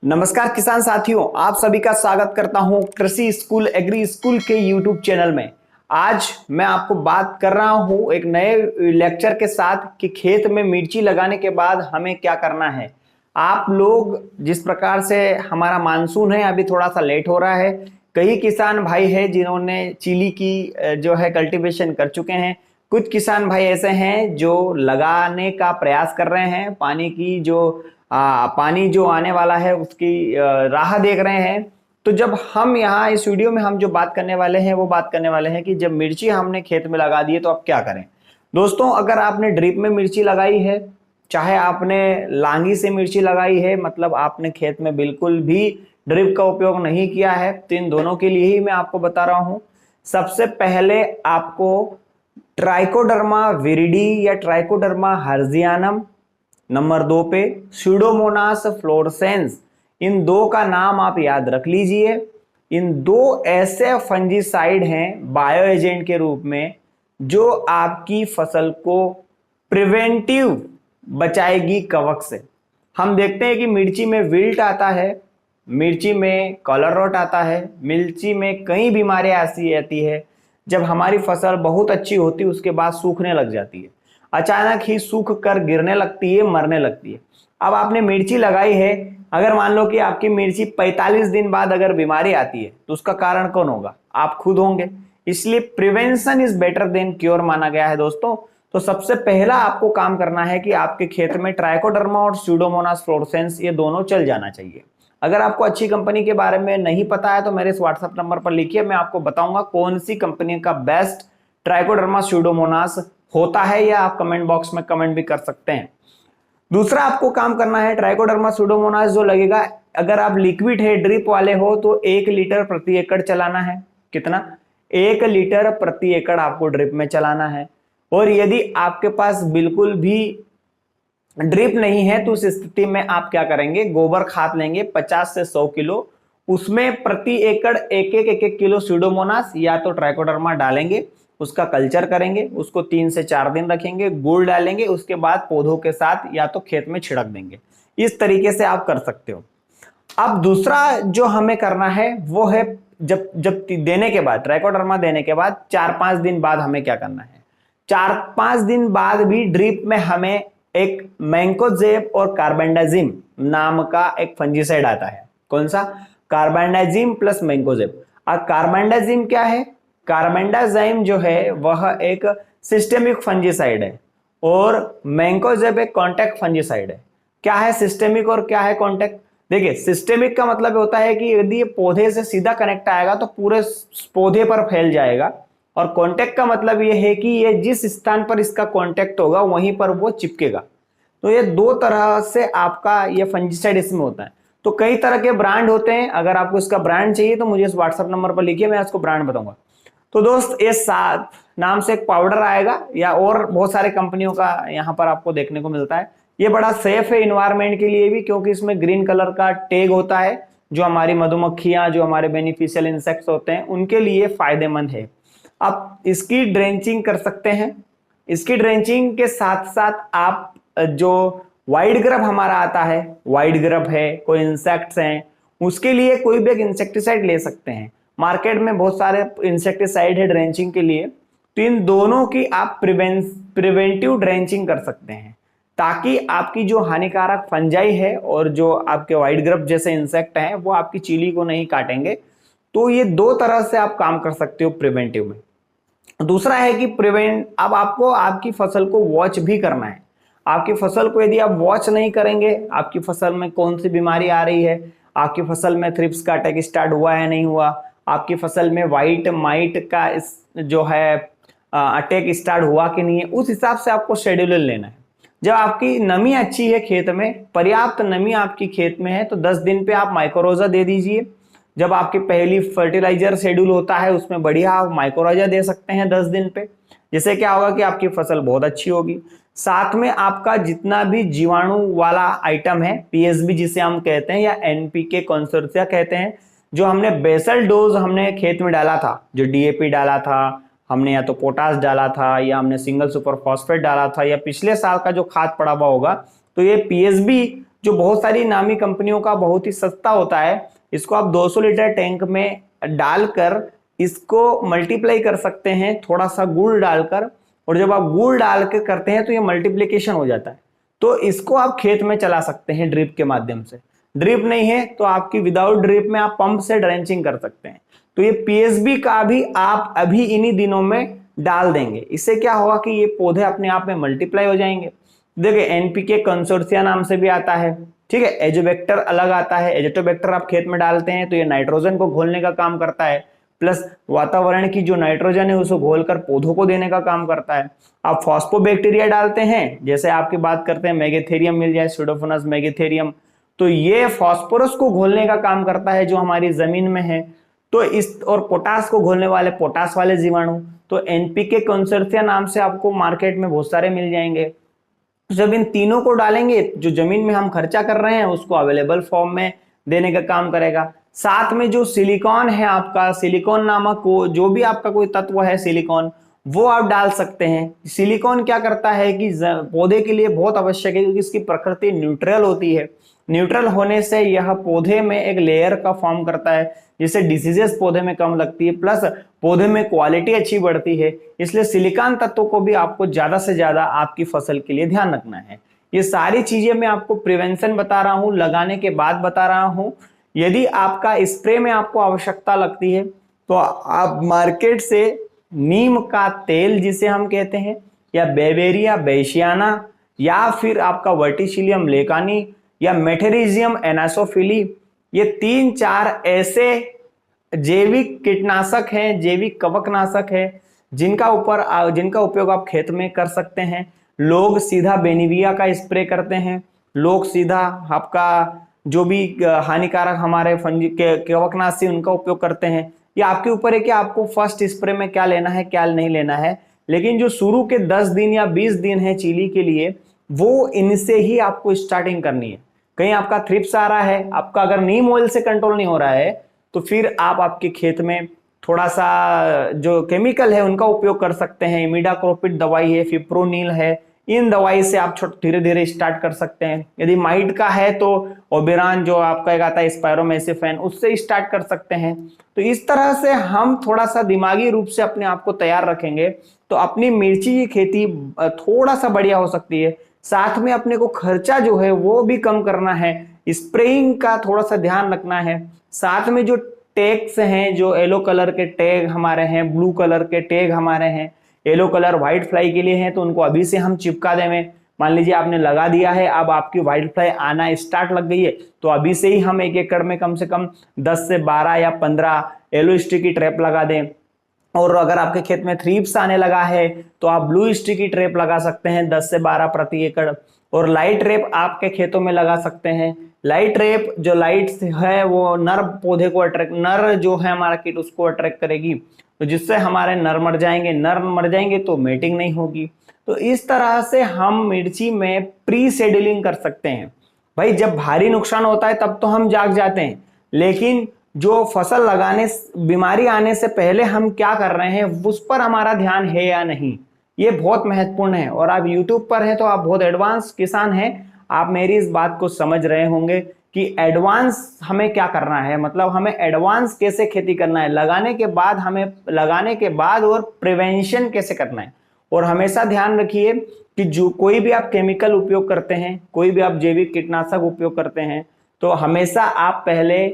नमस्कार किसान साथियों, आप सभी का स्वागत करता हूं कृषि स्कूल एग्री स्कूल के यूट्यूब चैनल में। आज मैं आपको बात कर रहा हूं एक नए लेक्चर के साथ कि खेत में मिर्ची लगाने के बाद हमें क्या करना है। आप लोग जिस प्रकार से हमारा मानसून है अभी थोड़ा सा लेट हो रहा है। कई किसान भाई हैं जिन्होंने चिली की जो है कल्टीवेशन कर चुके हैं। कुछ किसान भाई ऐसे हैं जो लगाने का प्रयास कर रहे हैं, पानी जो आने वाला है उसकी राह देख रहे हैं। तो जब हम यहाँ इस वीडियो में हम जो बात करने वाले हैं वो बात करने वाले हैं कि जब मिर्ची हमने खेत में लगा दी है तो अब क्या करें। दोस्तों, अगर आपने ड्रिप में मिर्ची लगाई है, चाहे आपने लांगी से मिर्ची लगाई है, मतलब आपने खेत में बिल्कुल भी ड्रिप का उपयोग नहीं किया है, तो इन दोनों के लिए ही मैं आपको बता रहा हूं। सबसे पहले आपको ट्राइकोडर्मा विरिडी या ट्राइकोडर्मा हर्जियानम, नंबर 2 पे स्यूडोमोनास फ्लोरेसेंस, इन दो का नाम आप याद रख लीजिए। इन दो ऐसे फंजीसाइड हैं बायो एजेंट के रूप में जो आपकी फसल को प्रिवेंटिव बचाएगी कवक से। हम देखते हैं कि मिर्ची में विल्ट आता है, मिर्ची में कलर रॉट आता है, मिर्ची में कई बीमारियां ऐसी आती है। जब हमारी फसल बहुत अच्छी होती है उसके बाद सूखने लग जाती है, अचानक ही सूख कर गिरने लगती है, मरने लगती है। अब आपने मिर्ची लगाई है, अगर मान लो कि आपकी मिर्ची 45 दिन बाद अगर बीमारी आती है तो उसका कारण कौन होगा? आप खुद होंगे। इसलिए prevention is better than cure माना गया है दोस्तों। तो सबसे पहला आपको काम करना है कि आपके खेत में ट्राइकोडर्मा और स्यूडोमोनास फ्लोरेसेंस ये दोनों चल जाना चाहिए। अगर आपको अच्छी कंपनी के बारे में नहीं पता है तो मेरे इस व्हाट्सएप नंबर पर लिखिए, मैं आपको बताऊंगा कौन सी कंपनी का बेस्ट ट्राइकोडर्मा स्यूडोमोनास होता है, या आप कमेंट बॉक्स में कमेंट भी कर सकते हैं। दूसरा आपको काम करना है, ट्राइकोडर्मा स्यूडोमोनास जो लगेगा, अगर आप लिक्विड है ड्रिप वाले हो तो 1 लीटर प्रति एकड़ चलाना है। कितना? 1 लीटर प्रति एकड़ आपको ड्रिप में चलाना है। और यदि आपके पास बिल्कुल भी ड्रिप नहीं है तो उस स्थिति में आप क्या करेंगे, गोबर खाद लेंगे 50 से 100 किलो, उसमें प्रति एकड़ एक एक किलो स्यूडोमोनास या तो ट्राइकोडर्मा डालेंगे, उसका कल्चर करेंगे, उसको 3 से 4 दिन रखेंगे, गुड़ डालेंगे, उसके बाद पौधों के साथ या तो खेत में छिड़क देंगे। इस तरीके से आप कर सकते हो। अब दूसरा जो हमें करना है वो है, जब जब देने के बाद, ट्राइकोडर्मा देने के बाद 4-5 दिन बाद हमें क्या करना है। 4-5 दिन बाद भी ड्रिप में हमें एक मैंकोजेब और कार्बेंडाजिम नाम का एक फंजीसाइड आता है। कौन सा? Carbendazim plus mancozeb. और कार्बेंडाजिम क्या है? कार्बेंडाजिम जो है वह एक सिस्टेमिक फंजीसाइड है और मैंकोजेब एक कॉन्टैक्ट फंजीसाइड है। क्या है सिस्टेमिक और क्या है कॉन्टैक्ट? देखिए, सिस्टेमिक का मतलब होता है कि यदि ये पौधे से सीधा कनेक्ट आएगा तो पूरे पौधे पर फैल जाएगा, और कॉन्टैक्ट का मतलब ये है कि ये जिस स्थान पर इसका कॉन्टैक्ट होगा वहीं पर वो चिपकेगा। तो ये दो तरह से आपका ये फंजीसाइड इसमें होता है। तो कई तरह के ब्रांड होते हैं, अगर आपको इसका ब्रांड चाहिए तो मुझे इस व्हाट्सएप नंबर पर लिखिए, मैं इसको ब्रांड बताऊंगा। तो दोस्त, ये साथ नाम से एक पाउडर आएगा, या और बहुत सारे कंपनियों का यहाँ पर आपको देखने को मिलता है। ये बड़ा सेफ है इन्वायरमेंट के लिए भी, क्योंकि इसमें ग्रीन कलर का टैग होता है, जो हमारी मधुमक्खियां, जो हमारे बेनिफिशियल इंसेक्ट्स होते हैं उनके लिए फायदेमंद है। आप इसकी ड्रेंचिंग कर सकते हैं। इसकी ड्रेंचिंग के साथ साथ आप जो वाइड ग्रब हमारा आता है, वाइड ग्रब है, कोई इंसेक्ट्स हैं, उसके लिए कोई भी एक इंसेक्टिसाइड ले सकते हैं। मार्केट में बहुत सारे इंसेक्टिसाइड है ड्रेंचिंग के लिए, तो इन दोनों की आप प्रिवेंटिव ड्रेंचिंग कर सकते हैं, ताकि आपकी जो हानिकारक फंजाई है और जो आपके वाइट ग्रब जैसे इंसेक्ट हैं वो आपकी चिली को नहीं काटेंगे। तो ये दो तरह से आप काम कर सकते हो प्रिवेंटिव में। दूसरा है कि अब आपको आपकी फसल को वॉच भी करना है। आपकी फसल को यदि आप वॉच नहीं करेंगे, आपकी फसल में कौन सी बीमारी आ रही है, आपकी फसल में थ्रिप्स का अटैक स्टार्ट हुआ है नहीं हुआ, आपकी फसल में व्हाइट माइट का जो है अटैक स्टार्ट हुआ कि नहीं है, उस हिसाब से आपको शेड्यूल लेना है। जब आपकी नमी अच्छी है, खेत में पर्याप्त नमी आपकी खेत में है, तो 10 दिन पे आप माइक्रोरोजा दे दीजिए। जब आपकी पहली फर्टिलाइजर शेड्यूल होता है उसमें बढ़िया आप माइक्रोराइजा दे सकते हैं 10 दिन पे। जिससे क्या होगा कि आपकी फसल बहुत अच्छी होगी। साथ में आपका जितना भी जीवाणु वाला आइटम है, पीएसबी जिसे हम कहते हैं, या एनपीके कंसोर्टिया कहते हैं, जो हमने बेसल डोज हमने खेत में डाला था, जो डीएपी डाला था हमने, या तो पोटास डाला था, या हमने सिंगल सुपर फॉस्फेट डाला था, या पिछले साल का जो खाद पड़ा हुआ होगा, तो ये पीएसबी जो बहुत सारी नामी कंपनियों का बहुत ही सस्ता होता है, इसको आप 200 लीटर टैंक में डालकर इसको मल्टीप्लाई कर सकते हैं थोड़ा सा गुड़ डालकर, और जब आप गुड़ डाल के करते हैं तो ये मल्टीप्लिकेशन हो जाता है। तो इसको आप खेत में चला सकते हैं ड्रिप के माध्यम से। ड्रिप नहीं है तो आपकी विदाउट ड्रिप में आप पंप से ड्रेंचिंग कर सकते हैं। तो ये पीएसबी का भी आप अभी इन्हीं दिनों में डाल देंगे, इससे क्या होगा कि ये पौधे अपने आप में मल्टीप्लाई हो जाएंगे। देखिए एनपीके कंसोर्सिया नाम से भी आता है, ठीक है। एजोबैक्टर अलग आता है, एजोटोबैक्टर आप खेत में डालते हैं तो ये नाइट्रोजन को घोलने का काम करता है, प्लस वातावरण की जो नाइट्रोजन है उसको घोलकर पौधों को देने का काम करता है। आप फॉस्फोबैक्टीरिया डालते हैं, जैसे आपकी बात करते हैं मेगेथेरियम मिल जाए, स्यूडोफोनस मेगेथेरियम, तो ये फास्फोरस को घोलने का काम करता है जो हमारी जमीन में है। तो इस और पोटास को घोलने वाले पोटास वाले जीवाणु, तो एनपीके कंसोर्टिया नाम से आपको मार्केट में बहुत सारे मिल जाएंगे। जब इन तीनों को डालेंगे, जो जमीन में हम खर्चा कर रहे हैं उसको अवेलेबल फॉर्म में देने का काम करेगा। साथ में जो सिलिकॉन है आपका, सिलिकॉन नामक जो भी आपका कोई तत्व है सिलिकॉन, वो आप डाल सकते हैं। सिलिकॉन क्या करता है कि पौधे के लिए बहुत आवश्यक है, क्योंकि इसकी प्रकृति न्यूट्रल होती है। न्यूट्रल होने से यह पौधे में एक लेयर का फॉर्म करता है, जिससे डिसीजेस पौधे में कम लगती है, प्लस पौधे में क्वालिटी अच्छी बढ़ती है। इसलिए सिलिकॉन तत्वों को भी आपको ज्यादा से ज्यादा आपकी फसल के लिए ध्यान रखना है। ये सारी चीजें मैं आपको प्रिवेंशन बता रहा हूं, लगाने के बाद बता रहा हूं। यदि आपका स्प्रे में आपको आवश्यकता लगती है तो आप मार्केट से नीम का तेल जिसे हम कहते हैं, या बेवेरिया बेशियाना, या फिर आपका वर्टिसिलियम लेकानी या मेटेरिजियम एनासोफिली, ये 3-4 ऐसे जैविक कीटनाशक हैं, जैविक कवकनाशक है, जिनका उपयोग आप खेत में कर सकते हैं। लोग सीधा बेनिविया का स्प्रे करते हैं, लोग सीधा आपका जो भी हानिकारक हमारे फंगी के कवकनाशी उनका उपयोग करते हैं। ये आपके ऊपर है कि आपको फर्स्ट स्प्रे में क्या लेना है क्या नहीं लेना है, लेकिन जो शुरू के 10 दिन या 20 दिन है चीली के लिए, वो इनसे ही आपको स्टार्टिंग करनी है। कहीं आपका थ्रिप्स आ रहा है, आपका अगर नीम ऑयल से कंट्रोल नहीं हो रहा है, तो फिर आप आपके खेत में थोड़ा सा जो केमिकल है उनका उपयोग कर सकते हैं। इमिडाक्लोपिड दवाई है, फिप्रोनिल है, इन दवाई से आप धीरे धीरे स्टार्ट कर सकते हैं। यदि माइट का है तो ओबेरॉन जो आपका एक आता है स्पायरोमेसिफेन, उससे स्टार्ट कर सकते हैं। तो इस तरह से हम थोड़ा सा दिमागी रूप से अपने आप को तैयार रखेंगे तो अपनी मिर्ची की खेती थोड़ा सा बढ़िया हो सकती है। साथ में अपने को खर्चा जो है वो भी कम करना है, स्प्रेइंग का थोड़ा सा ध्यान रखना है। साथ में जो टैग्स हैं, जो येलो कलर के टैग हमारे हैं, ब्लू कलर के टैग हमारे हैं, येलो कलर व्हाइट फ्लाई के लिए हैं, तो उनको अभी से हम चिपका दें। मान लीजिए आपने लगा दिया है, अब आपकी व्हाइट फ्लाई आना स्टार्ट लग गई है, तो अभी से ही हम 1 एकड़ में कम से कम 10 से 12 या 15 येलो स्टिकी ट्रैप लगा दें। और अगर आपके खेत में थ्रिप्स आने लगा है तो आप ब्लू स्टिकी ट्रैप लगा सकते हैं 10 से 12 प्रति एकड़। और लाइट ट्रैप आपके खेतों में लगा सकते हैं। लाइट ट्रैप जो लाइट है वो नर पौधे को अट्रैक्ट, नर जो है हमारा कीट उसको अट्रैक्ट करेगी, तो जिससे हमारे नर मर जाएंगे। नर मर जाएंगे तो मेटिंग नहीं होगी। तो इस तरह से हम मिर्ची में प्री शेड्यूलिंग कर सकते हैं। भाई जब भारी नुकसान होता है तब तो हम जाग जाते हैं, लेकिन जो फसल लगाने, बीमारी आने से पहले हम क्या कर रहे हैं उस पर हमारा ध्यान है या नहीं, ये बहुत महत्वपूर्ण है। और आप YouTube पर हैं तो आप बहुत एडवांस किसान हैं, आप मेरी इस बात को समझ रहे होंगे कि एडवांस हमें क्या करना है, मतलब हमें एडवांस कैसे खेती करना है, लगाने के बाद और प्रिवेंशन कैसे करना है। और हमेशा ध्यान रखिए कि जो कोई भी आप केमिकल उपयोग करते हैं, कोई भी आप जैविक कीटनाशक उपयोग करते हैं, तो हमेशा आप पहले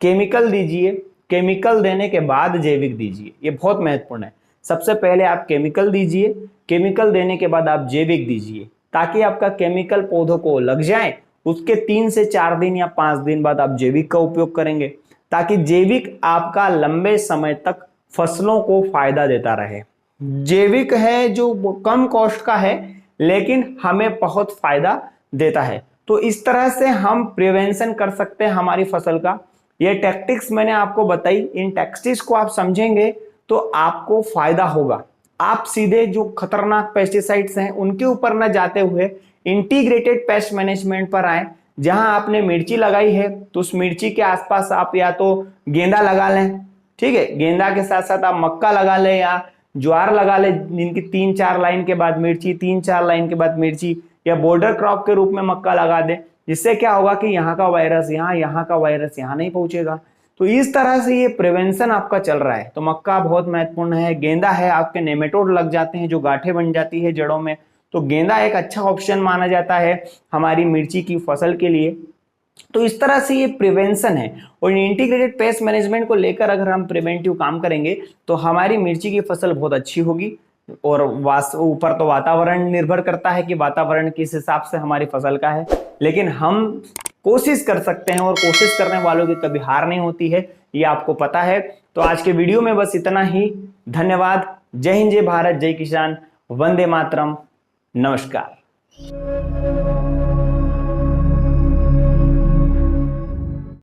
केमिकल दीजिए, केमिकल देने के बाद जैविक दीजिए, ये बहुत महत्वपूर्ण है। सबसे पहले आप केमिकल दीजिए, केमिकल देने के बाद आप जैविक दीजिए, ताकि आपका केमिकल पौधों को लग जाए, उसके 3 से 4 दिन या 5 दिन बाद आप जैविक का उपयोग करेंगे, ताकि जैविक आपका लंबे समय तक फसलों को फायदा देता रहे। जैविक है जो कम कॉस्ट का है लेकिन हमें बहुत फायदा देता है। तो इस तरह से हम प्रिवेंशन कर सकते हैं हमारी फसल का। ये टैक्टिक्स मैंने आपको बताई, इन टैक्टिक्स को आप समझेंगे तो आपको फायदा होगा। आप सीधे जो खतरनाक पेस्टिसाइड्स हैं उनके ऊपर न जाते हुए इंटीग्रेटेड पेस्ट मैनेजमेंट पर आए। जहां आपने मिर्ची लगाई है तो उस मिर्ची के आसपास आप या तो गेंदा लगा लें, ठीक है, गेंदा के साथ साथ आप मक्का लगा लें या ज्वार लगा लें, जिनकी 3-4 लाइन के बाद मिर्ची, 3-4 लाइन के बाद मिर्ची, या बॉर्डर क्रॉप के रूप में मक्का लगा दें, जिससे क्या होगा कि यहाँ का वायरस यहाँ का वायरस यहाँ नहीं पहुंचेगा। तो इस तरह से ये प्रिवेंशन आपका चल रहा है। तो मक्का बहुत महत्वपूर्ण है। गेंदा है, आपके नेमेटोड लग जाते हैं, जो गांठें बन जाती है जड़ों में, तो गेंदा एक अच्छा ऑप्शन माना जाता है हमारी मिर्ची की फसल के लिए। तो इस तरह से ये प्रिवेंशन है। और इंटीग्रेटेड पेस्ट मैनेजमेंट को लेकर अगर हम प्रिवेंटिव काम करेंगे तो हमारी मिर्ची की फसल बहुत अच्छी होगी। और ऊपर तो वातावरण निर्भर करता है कि वातावरण किस हिसाब से हमारी फसल का है, लेकिन हम कोशिश कर सकते हैं और कोशिश करने वालों की कभी हार नहीं होती है, ये आपको पता है। तो आज के वीडियो में बस इतना ही। धन्यवाद। जय हिंद, जय भारत, जय किसान, वंदे मातरम, नमस्कार।